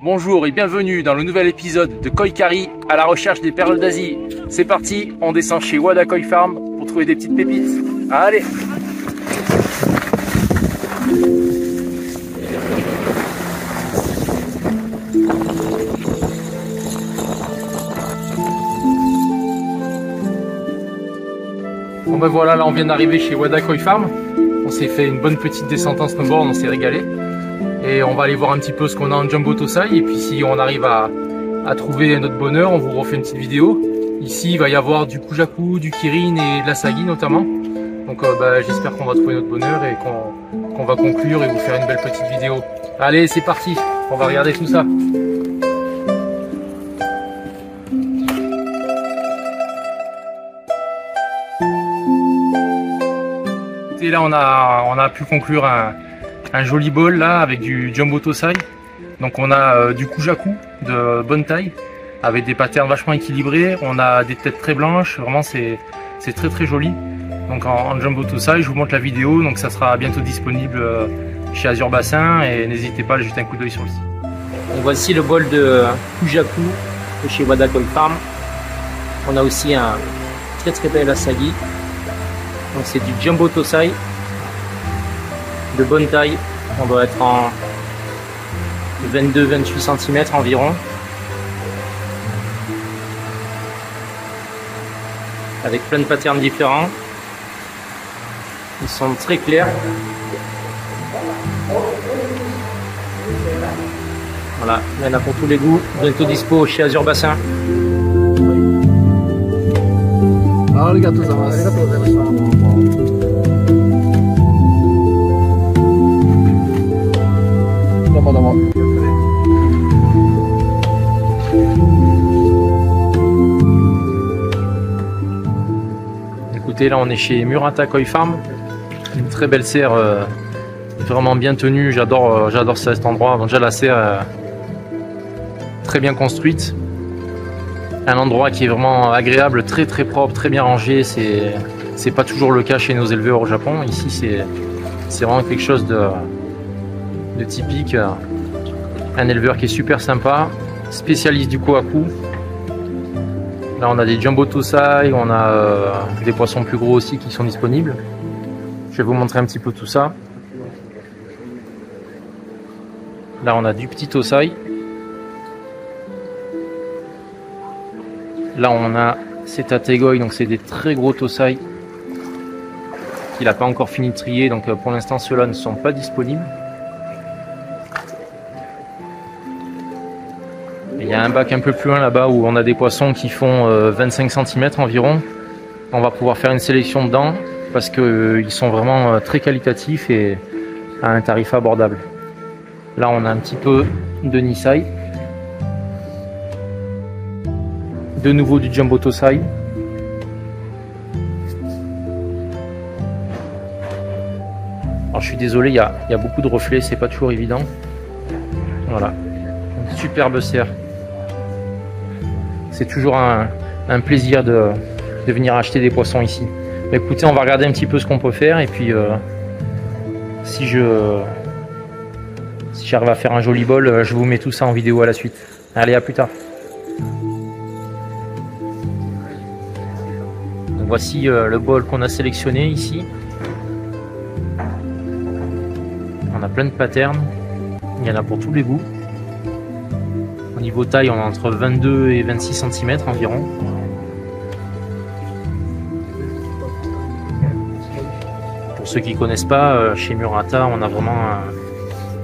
Bonjour et bienvenue dans le nouvel épisode de Koi Kari à la recherche des perles d'Asie. C'est parti, on descend chez Wada Koi Farm pour trouver des petites pépites. Allez! Bon ben voilà, là on vient d'arriver chez Wada Koi Farm. On s'est fait une bonne petite descente en snowboard, on s'est régalé. Et on va aller voir un petit peu ce qu'on a en Jumbo Tosai. Et puis si on arrive à trouver notre bonheur, on vous refait une petite vidéo. Ici il va y avoir du Kujaku, du Kirin et de la Sagi notamment. Donc j'espère qu'on va trouver notre bonheur et qu'on va conclure et vous faire une belle petite vidéo. Allez, c'est parti, on va regarder tout ça. Et là on a pu conclure un joli bol là avec du Jumbo Tosai. Donc on a du Kujaku de bonne taille avec des patterns vachement équilibrés. On a des têtes très blanches, vraiment c'est très très joli. Donc en Jumbo Tosai, je vous montre la vidéo, donc ça sera bientôt disponible chez Azur Bassin et n'hésitez pas à jeter un coup d'œil sur le site. Donc voici le bol de Kujaku de chez Wada Koi Farm. On a aussi un très bel Asagi. Donc c'est du Jumbo Tosai de bonne taille. On doit être en 22-28 cm environ. Avec plein de patterns différents. Ils sont très clairs. Voilà, il y en a pour tous les goûts. Bientôt dispo chez Azur Bassin. Écoutez, là on est chez Murata Koi Farm, une très belle serre, vraiment bien tenue. J'adore cet endroit. Déjà la serre très bien construite, un endroit qui est vraiment agréable, très propre, très bien rangé. C'est pas toujours le cas chez nos éleveurs au Japon. Ici c'est vraiment quelque chose de typique. Un éleveur qui est super sympa, spécialiste du Kohaku. Là on a des Jumbo Tosai, on a des poissons plus gros aussi qui sont disponibles. Je vais vous montrer un petit peu tout ça. Là on a du petit Tosai. Là on a cet Ategoi, donc c'est des très gros Tosai qu'il n'a pas encore fini de trier, donc pour l'instant ceux-là ne sont pas disponibles. Il y a un bac un peu plus loin là-bas où on a des poissons qui font 25 cm environ. On va pouvoir faire une sélection dedans parce qu'ils sont vraiment très qualitatifs et à un tarif abordable. Là on a un petit peu de Nisai. De nouveau du Jumbo Tosai. Alors je suis désolé, il y a beaucoup de reflets, c'est pas toujours évident. Voilà, une superbe serre. C'est toujours un plaisir de venir acheter des poissons ici. Mais écoutez, on va regarder un petit peu ce qu'on peut faire et puis si j'arrive à faire un joli bol, je vous mets tout ça en vidéo à la suite. Allez, à plus tard. Donc voici le bol qu'on a sélectionné ici. On a plein de patterns, il y en a pour tous les goûts. Au niveau taille, on est entre 22 et 26 cm environ. Pour ceux qui ne connaissent pas, chez Murata, on a vraiment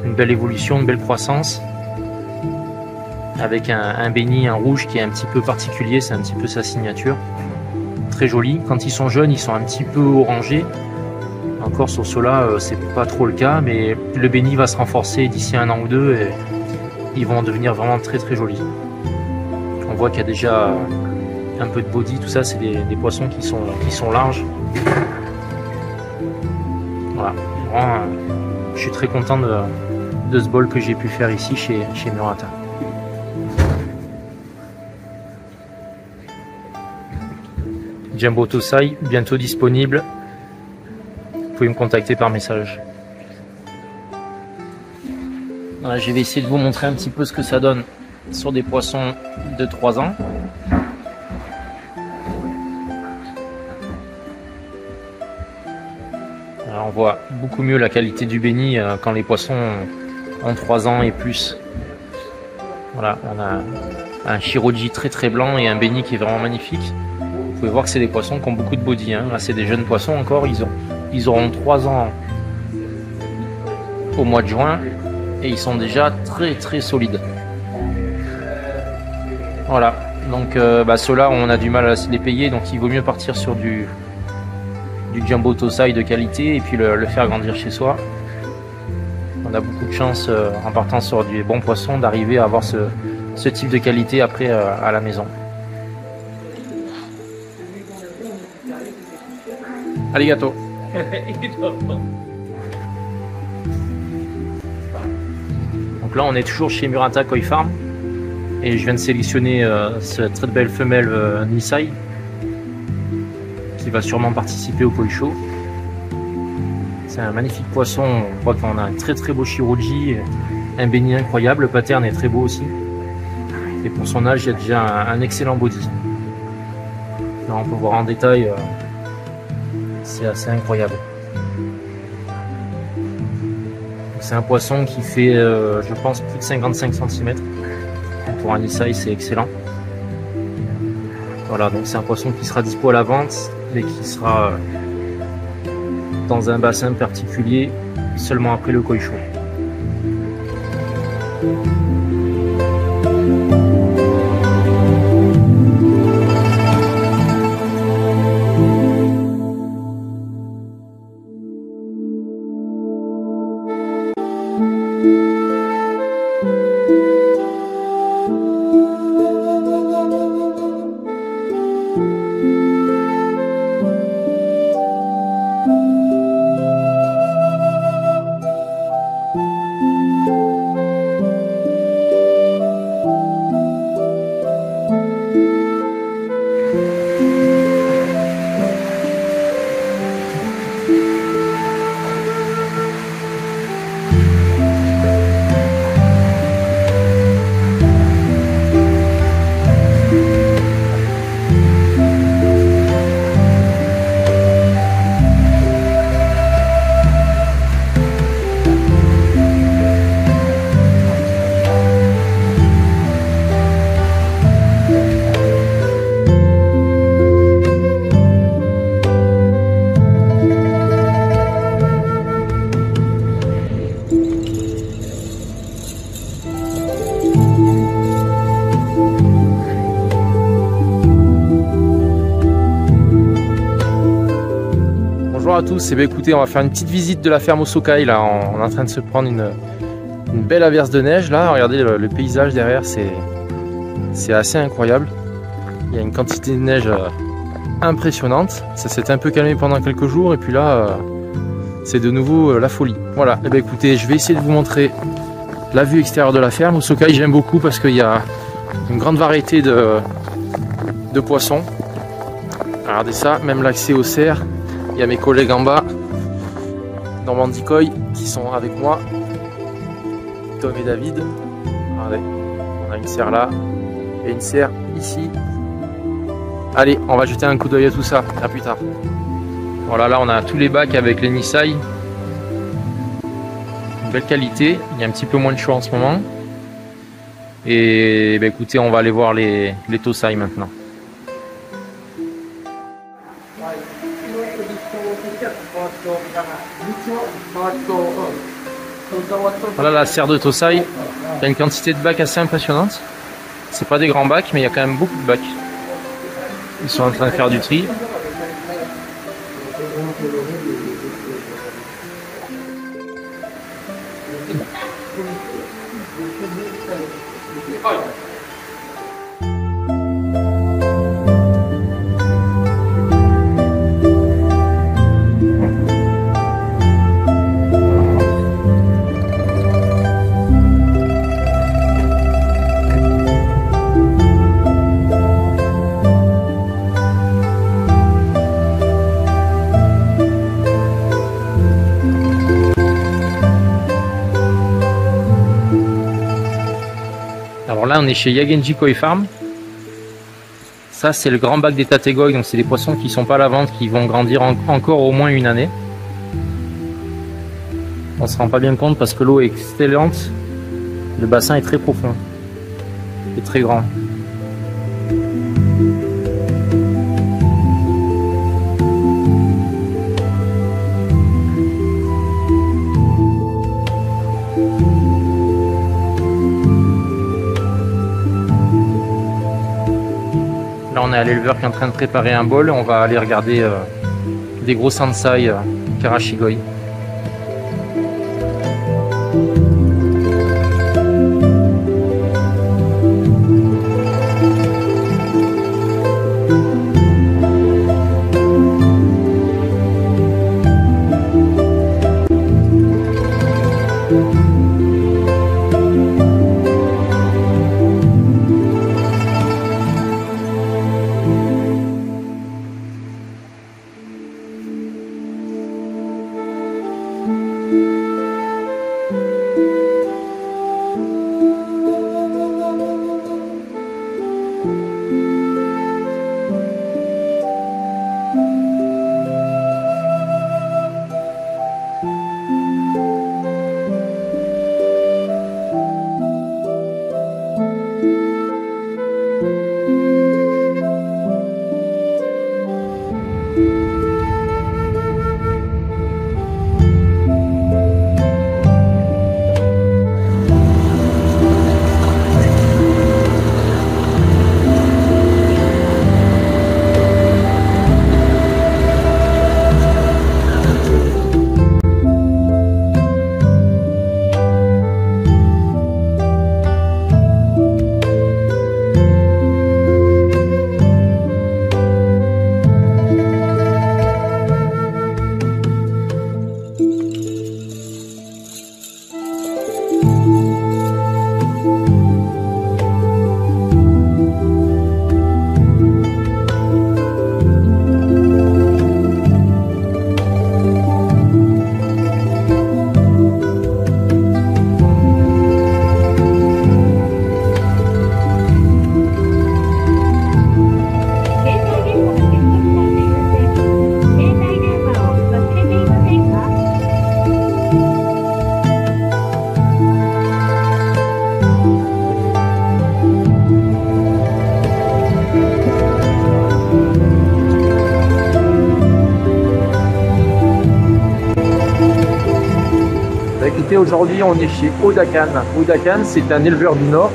une belle évolution, une belle croissance. Avec un béni, un rouge qui est un petit peu particulier, c'est un petit peu sa signature. Très joli. Quand ils sont jeunes, ils sont un petit peu orangés. Encore sur ceux-là, c'est pas trop le cas, mais le béni va se renforcer d'ici un an ou deux et ils vont devenir vraiment très jolis. On voit qu'il y a déjà un peu de body, tout ça, c'est des poissons qui sont larges. Voilà, vraiment, je suis très content de ce bol que j'ai pu faire ici chez Murata. Jumbo Tosai, bientôt disponible. Vous pouvez me contacter par message. Voilà, je vais essayer de vous montrer un petit peu ce que ça donne sur des poissons de 3 ans. Alors, on voit beaucoup mieux la qualité du béni quand les poissons ont 3 ans et plus. Voilà, on a un Shiroji très blanc et un béni qui est vraiment magnifique. Vous pouvez voir que c'est des poissons qui ont beaucoup de body. Hein. Là, c'est des jeunes poissons encore. Ils auront 3 ans au mois de juin et ils sont déjà très solides. Voilà, donc ceux-là, on a du mal à se les payer, donc il vaut mieux partir sur du Jumbo Tosai de qualité et puis le faire grandir chez soi. On a beaucoup de chance en partant sur du bon poisson d'arriver à avoir ce type de qualité après à la maison. Arigato. Donc là on est toujours chez Murata Koi Farm et je viens de sélectionner cette très belle femelle Nisai qui va sûrement participer au Koi Show. C'est un magnifique poisson, on voit qu'on a un très beau Shiroji, un béni incroyable, le pattern est très beau aussi. Et pour son âge, il y a déjà un excellent body. Là, on peut voir en détail, c'est assez incroyable. C'est un poisson qui fait, je pense, plus de 55 cm. Pour un Nisai, c'est excellent. Voilà, donc c'est un poisson qui sera dispo à la vente, mais qui sera dans un bassin particulier seulement après le Koi Show. Bonjour à tous, et bien écoutez, on va faire une petite visite de la ferme Osokai. Là, on est en train de se prendre une belle averse de neige. Là, regardez le paysage derrière, c'est assez incroyable. Il y a une quantité de neige impressionnante. Ça s'est un peu calmé pendant quelques jours et puis là, c'est de nouveau la folie. Voilà, et bien écoutez, je vais essayer de vous montrer la vue extérieure de la ferme. Osokai, j'aime beaucoup parce qu'il y a une grande variété de poissons. Regardez ça, même l'accès aux cerfs. Il y a mes collègues en bas, Normandie Koi, qui sont avec moi, Tom et David. Regardez, on a une serre là et une serre ici. Allez, on va jeter un coup d'œil à tout ça, à plus tard. Voilà, là on a tous les bacs avec les Nisai. Une belle qualité, il y a un petit peu moins de choix en ce moment. Et bah, écoutez, on va aller voir les Tosai maintenant. Voilà la serre de Tosai, il y a une quantité de bacs assez impressionnante. C'est pas des grands bacs, mais il y a quand même beaucoup de bacs. Ils sont en train de faire du tri. on est chez Yagenji Koi Farm. Ça, c'est le grand bac des tategoi, donc c'est des poissons qui sont pas à la vente, qui vont grandir encore au moins une année. On se rend pas bien compte parce que l'eau est excellente. Le bassin est très profond et très grand. Là, on est à l'éleveur qui est en train de préparer un bol. On va aller regarder des gros sansai karashigoi. Aujourd'hui, on est chez Odakan. Odakan, c'est un éleveur du Nord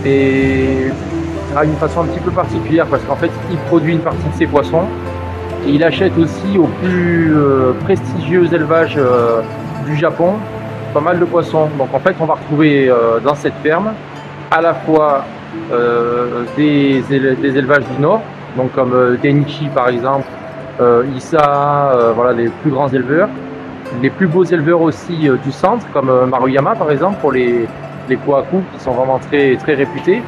et a une façon un petit peu particulière parce qu'en fait, il produit une partie de ses poissons et il achète aussi aux plus prestigieux élevages du Japon pas mal de poissons. Donc en fait, on va retrouver dans cette ferme à la fois des élevages du Nord, donc comme Denichi par exemple, Issa, voilà les plus grands éleveurs. Les plus beaux éleveurs aussi du centre, comme Maruyama par exemple, pour les Kohaku qui sont vraiment très, très réputés.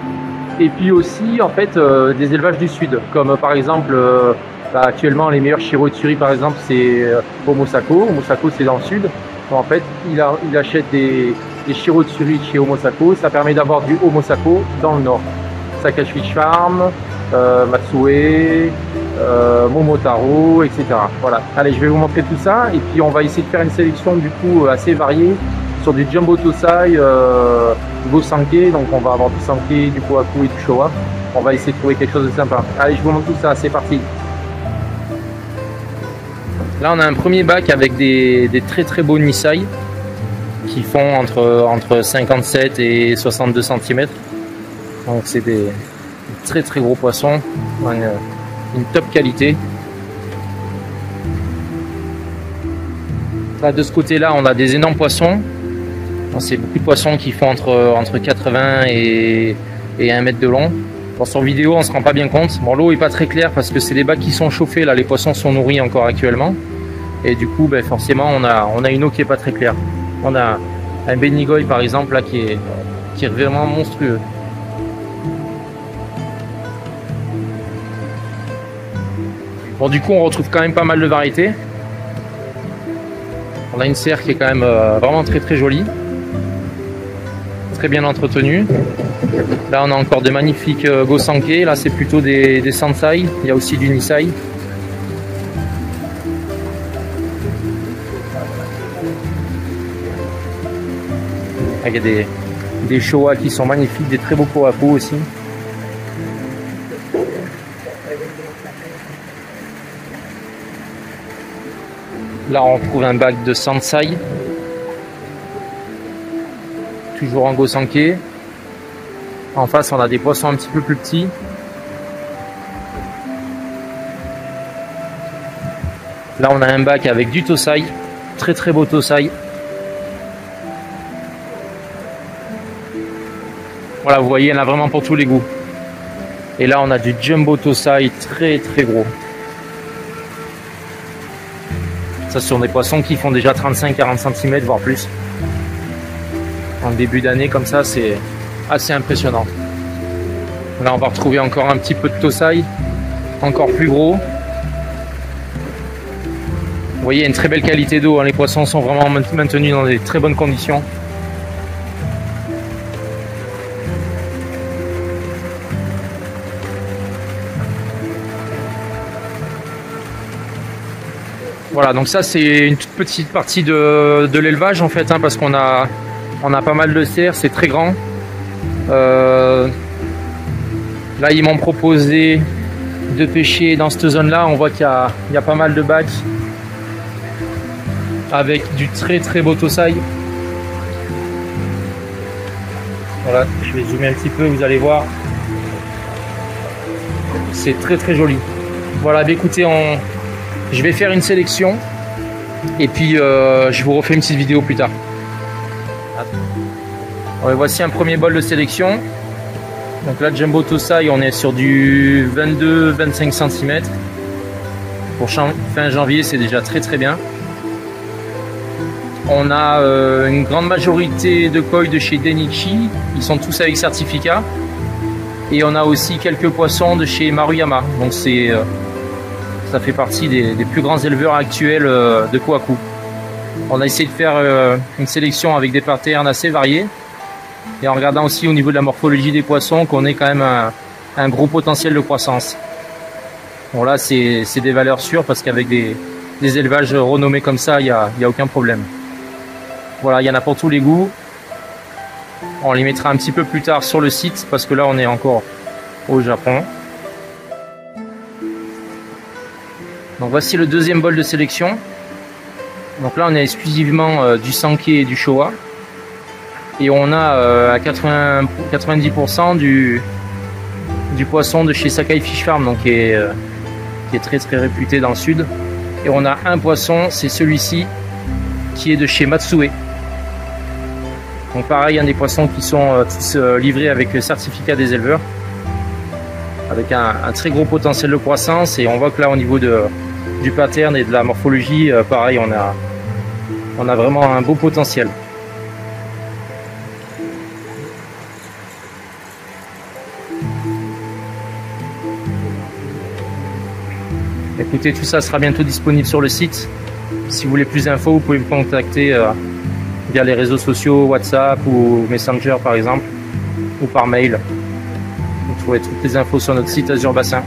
Et puis aussi en fait des élevages du sud, comme par exemple actuellement les meilleurs Shirotsuri par exemple c'est Omosako. Omosako c'est dans le sud. Donc, en fait il achète des Shirotsuri chez Omosako, ça permet d'avoir du Omosako dans le nord. Sakashi Farm, Matsue, Momotaro, etc. Voilà. Allez, je vais vous montrer tout ça et puis on va essayer de faire une sélection du coup assez variée sur du Jumbo Tosai, du Go Sankei, donc on va avoir du Sankei, du Kohaku et du Showa. On va essayer de trouver quelque chose de sympa. Allez, je vous montre tout ça, c'est parti. Là, on a un premier bac avec des très très beaux Nisai qui font entre 57 et 62 cm. Donc c'est des très très gros poissons, une top qualité. Là de ce côté là on a des énormes poissons. C'est beaucoup de poissons qui font entre 80 et 1 mètre de long. Bon, sur vidéo on se rend pas bien compte. Bon, l'eau est pas très claire parce que c'est des bacs qui sont chauffés, là les poissons sont nourris encore actuellement. Et du coup ben, forcément on a une eau qui est pas très claire. On a un Benigoi par exemple là qui est vraiment monstrueux. Bon, du coup, on retrouve quand même pas mal de variétés. On a une serre qui est quand même vraiment très très jolie. très bien entretenu. Là on a encore de magnifiques Gosanke, là c'est plutôt des Sansai, il y a aussi du Nisai. Il y a des Showa qui sont magnifiques, des très beaux Kohaku aussi. Là on trouve un bac de Sansai, toujours en Gosanke. En face on a des poissons un petit peu plus petits. Là on a un bac avec du Tosai, très beau Tosai. Voilà, vous voyez, il y en a vraiment pour tous les goûts. Et là on a du Jumbo Tosai très gros. Ça, ce sont des poissons qui font déjà 35-40 cm, voire plus. En début d'année, comme ça, c'est assez impressionnant. Là, on va retrouver encore un petit peu de Tosai, encore plus gros. Vous voyez, il y a une très belle qualité d'eau. Les poissons sont vraiment maintenus dans des très bonnes conditions. Voilà, donc ça c'est une toute petite partie de l'élevage en fait, parce qu'on a pas mal de cerfs, c'est très grand. Là ils m'ont proposé de pêcher dans cette zone là, on voit qu'il y a pas mal de bacs avec du très beau Tosai. Voilà, je vais zoomer un petit peu, vous allez voir. C'est très joli. Voilà, bah écoutez, je vais faire une sélection et puis je vous refais une petite vidéo plus tard. Ouais, voici un premier bol de sélection. Donc là, Jumbo Tosai, on est sur du 22-25 cm. Pour fin janvier, c'est déjà très bien. On a une grande majorité de koi de chez Denichi. Ils sont tous avec certificat. Et on a aussi quelques poissons de chez Maruyama. Donc ça fait partie des plus grands éleveurs actuels de Kohaku. On a essayé de faire une sélection avec des patterns assez variés et en regardant aussi au niveau de la morphologie des poissons qu'on ait quand même un gros potentiel de croissance. Bon là c'est des valeurs sûres parce qu'avec des élevages renommés comme ça, il y a aucun problème. Voilà, il y en a pour tous les goûts. On les mettra un petit peu plus tard sur le site parce que là on est encore au Japon. Donc voici le deuxième bol de sélection. Donc là on a exclusivement du Sanke et du Showa. Et on a à 90% du poisson de chez Sakai Fish Farm, donc qui est très réputé dans le sud. Et on a un poisson, c'est celui-ci, qui est de chez Matsue. Donc pareil, des poissons qui sont tous livrés avec le certificat des éleveurs, avec un très gros potentiel de croissance. Et on voit que là au niveau du pattern et de la morphologie, pareil, on a vraiment un beau potentiel. Écoutez, tout ça sera bientôt disponible sur le site. Si vous voulez plus d'infos, vous pouvez me contacter via les réseaux sociaux, WhatsApp ou Messenger par exemple, ou par mail. Vous trouverez toutes les infos sur notre site Azur Bassin.